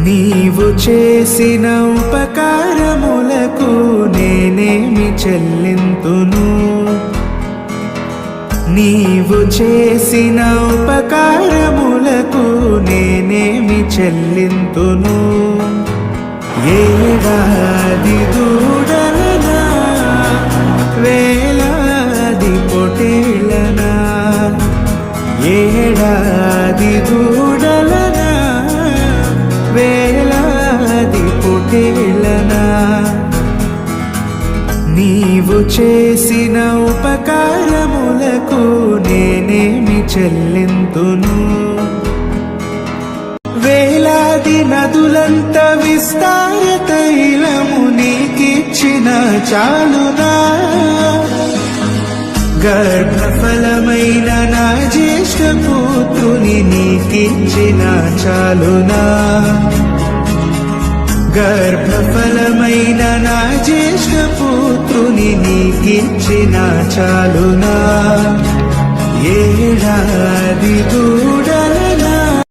నీవు చేసిన ఉపకారములకు నేనేమి చెల్లింతును? నీవు చేసిన ఉపకారములకు నేనేమి చెల్లింతును? ఏడాది దూడలనా, వేలాది పొటేళ్లనా, ఏడాది దూడలనా, వేలాది పొటేళ్లనా, నీవు చేసిన ఉపకారములకు నేనేమి చెల్లింతును? వేలాది నదులంత విస్తార తైలము నీకిచ్చిన చాలునా? గర్భఫలమైన నా జ్యేష్ఠ పుత్రుని నీకిచ్చిన చాలునా? గర్భఫలమైన నా జ్యేష్ఠ పుత్రుని నీకిచ్చిన చాలునా? ఏడాది